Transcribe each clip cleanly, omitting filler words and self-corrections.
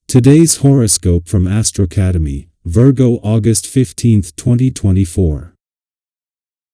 Today's horoscope from Astrocademy, Virgo August 15, 2024.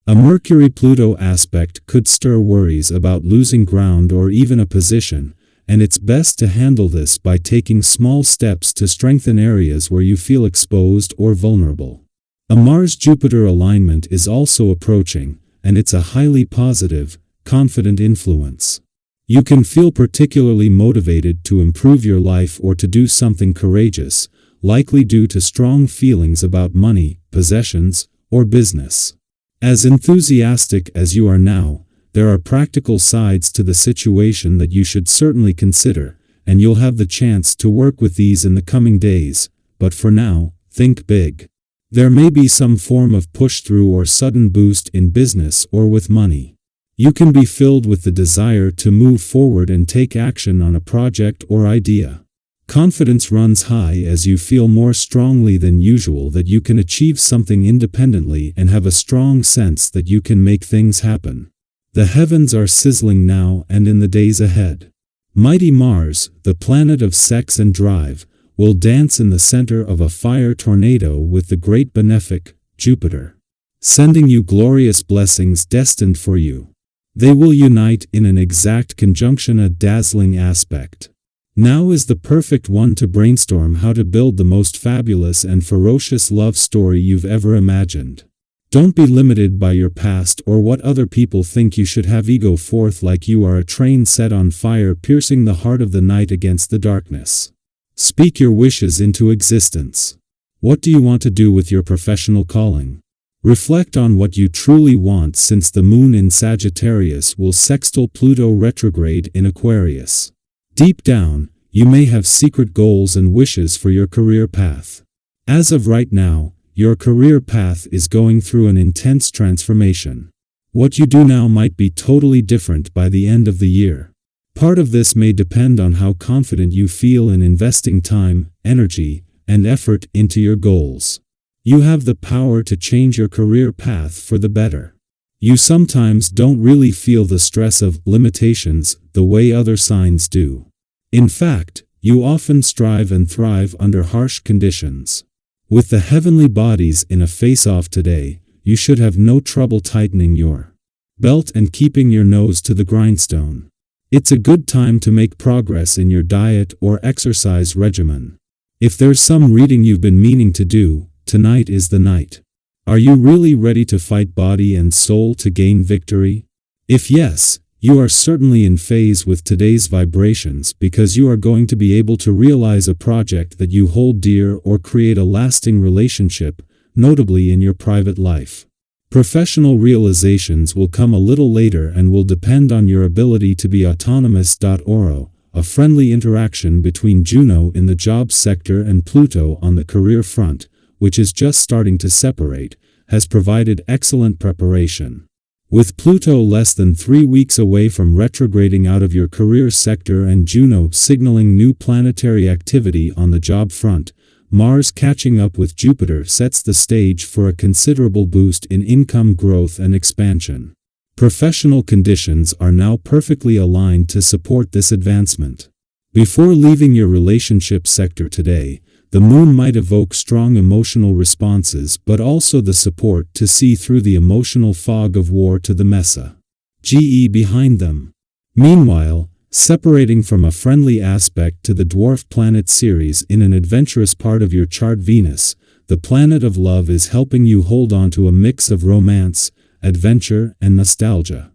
A Mercury-Pluto aspect could stir worries about losing ground or even a position, and it's best to handle this by taking small steps to strengthen areas where you feel exposed or vulnerable. A Mars-Jupiter alignment is also approaching, and it's a highly positive, confident influence. You can feel particularly motivated to improve your life or to do something courageous, likely due to strong feelings about money, possessions, or business. As enthusiastic as you are now, there are practical sides to the situation that you should certainly consider, and you'll have the chance to work with these in the coming days, but for now, think big. There may be some form of push-through or sudden boost in business or with money. You can be filled with the desire to move forward and take action on a project or idea. Confidence runs high as you feel more strongly than usual that you can achieve something independently and have a strong sense that you can make things happen. The heavens are sizzling now and in the days ahead. Mighty Mars, the planet of sex and drive, will dance in the center of a fire tornado with the great benefic, Jupiter, sending you glorious blessings destined for you. They will unite in an exact conjunction, a dazzling aspect. Now is the perfect one to brainstorm how to build the most fabulous and ferocious love story you've ever imagined. Don't be limited by your past or what other people think you should have. Go forth like you are a train set on fire, piercing the heart of the night against the darkness. Speak your wishes into existence. What do you want to do with your professional calling? Reflect on what you truly want, since the moon in Sagittarius will sextile Pluto retrograde in Aquarius. Deep down, you may have secret goals and wishes for your career path. As of right now, your career path is going through an intense transformation. What you do now might be totally different by the end of the year. Part of this may depend on how confident you feel in investing time, energy, and effort into your goals. You have the power to change your career path for the better. You sometimes don't really feel the stress of limitations the way other signs do. In fact, you often strive and thrive under harsh conditions. With the heavenly bodies in a face-off today, you should have no trouble tightening your belt and keeping your nose to the grindstone. It's a good time to make progress in your diet or exercise regimen. If there's some reading you've been meaning to do, tonight is the night. Are you really ready to fight body and soul to gain victory? If yes, you are certainly in phase with today's vibrations, because you are going to be able to realize a project that you hold dear or create a lasting relationship, notably in your private life. Professional realizations will come a little later and will depend on your ability to be autonomous. Oro, a friendly interaction between Juno in the job sector and Pluto on the career front, which is just starting to separate, has provided excellent preparation. With Pluto less than 3 weeks away from retrograding out of your career sector and Juno signaling new planetary activity on the job front, Mars catching up with Jupiter sets the stage for a considerable boost in income growth and expansion. Professional conditions are now perfectly aligned to support this advancement. Before leaving your relationship sector today, the moon might evoke strong emotional responses, but also the support to see through the emotional fog of war to the mesa behind them. Meanwhile, separating from a friendly aspect to the dwarf planet Ceres in an adventurous part of your chart, Venus, the planet of love, is helping you hold on to a mix of romance, adventure, and nostalgia.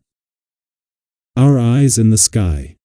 Our eyes in the sky.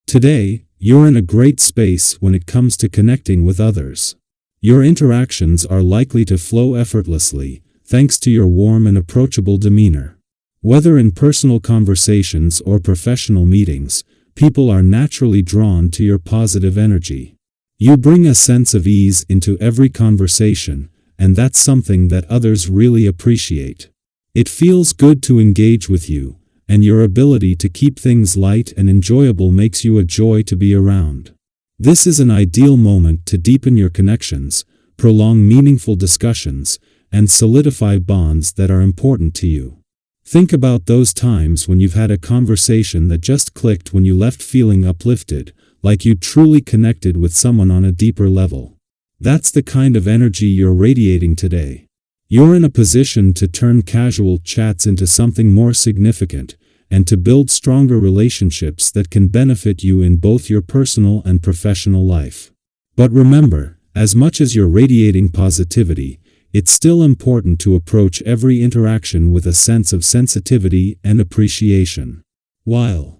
Today, you're in a great space when it comes to connecting with others. Your interactions are likely to flow effortlessly, thanks to your warm and approachable demeanor. Whether in personal conversations or professional meetings, people are naturally drawn to your positive energy. You bring a sense of ease into every conversation, and that's something that others really appreciate. It feels good to engage with you, and your ability to keep things light and enjoyable makes you a joy to be around. This is an ideal moment to deepen your connections, prolong meaningful discussions, and solidify bonds that are important to you. Think about those times when you've had a conversation that just clicked, when you left feeling uplifted, like you truly connected with someone on a deeper level. That's the kind of energy you're radiating today. You're in a position to turn casual chats into something more significant, and to build stronger relationships that can benefit you in both your personal and professional life. But remember, as much as you're radiating positivity, it's still important to approach every interaction with a sense of sensitivity and appreciation. While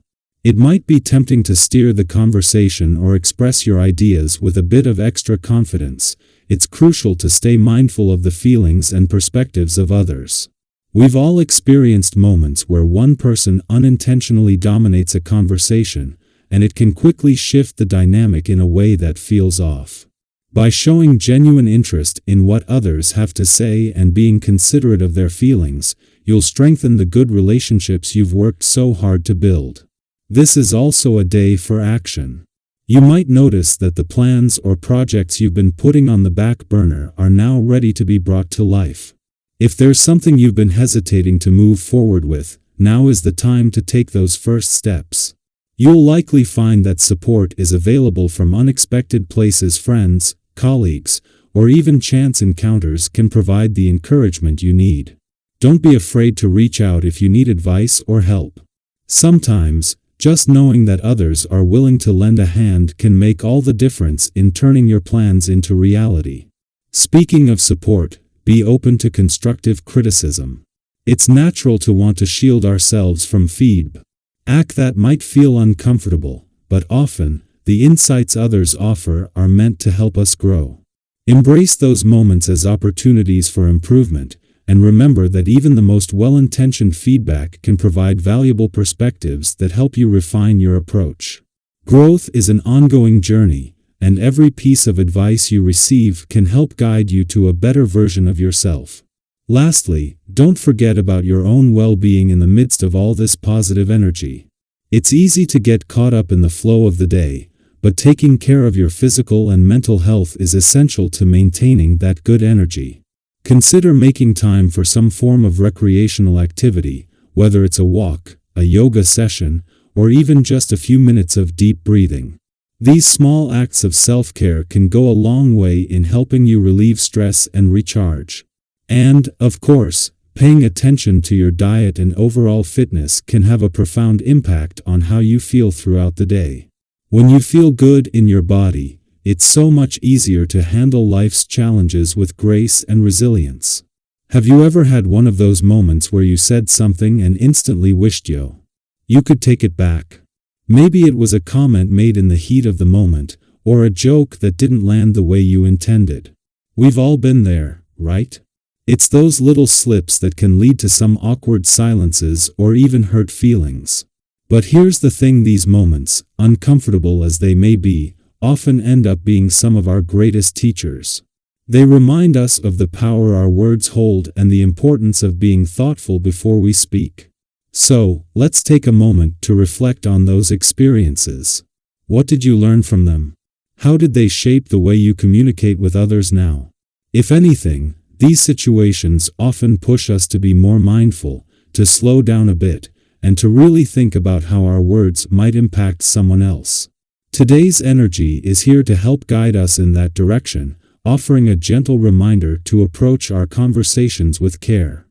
it might be tempting to steer the conversation or express your ideas with a bit of extra confidence, it's crucial to stay mindful of the feelings and perspectives of others. We've all experienced moments where one person unintentionally dominates a conversation, and it can quickly shift the dynamic in a way that feels off. By showing genuine interest in what others have to say and being considerate of their feelings, you'll strengthen the good relationships you've worked so hard to build. This is also a day for action. You might notice that the plans or projects you've been putting on the back burner are now ready to be brought to life. If there's something you've been hesitating to move forward with, now is the time to take those first steps. You'll likely find that support is available from unexpected places. Friends, colleagues, or even chance encounters can provide the encouragement you need. Don't be afraid to reach out if you need advice or help. Sometimes, just knowing that others are willing to lend a hand can make all the difference in turning your plans into reality. Speaking of support, be open to constructive criticism. It's natural to want to shield ourselves from feedback that might feel uncomfortable, but often, the insights others offer are meant to help us grow. Embrace those moments as opportunities for improvement, and remember that even the most well-intentioned feedback can provide valuable perspectives that help you refine your approach. Growth is an ongoing journey, and every piece of advice you receive can help guide you to a better version of yourself. Lastly, don't forget about your own well-being in the midst of all this positive energy. It's easy to get caught up in the flow of the day, but taking care of your physical and mental health is essential to maintaining that good energy. Consider making time for some form of recreational activity, whether it's a walk, a yoga session, or even just a few minutes of deep breathing. These small acts of self-care can go a long way in helping you relieve stress and recharge. And, of course, paying attention to your diet and overall fitness can have a profound impact on how you feel throughout the day. When you feel good in your body, it's so much easier to handle life's challenges with grace and resilience. Have you ever had one of those moments where you said something and instantly wished you could take it back? Maybe it was a comment made in the heat of the moment, or a joke that didn't land the way you intended. We've all been there, right? It's those little slips that can lead to some awkward silences or even hurt feelings. But here's the thing: these moments, uncomfortable as they may be, often end up being some of our greatest teachers. They remind us of the power our words hold and the importance of being thoughtful before we speak. So, let's take a moment to reflect on those experiences. What did you learn from them? How did they shape the way you communicate with others now? If anything, these situations often push us to be more mindful, to slow down a bit, and to really think about how our words might impact someone else. Today's energy is here to help guide us in that direction, offering a gentle reminder to approach our conversations with care.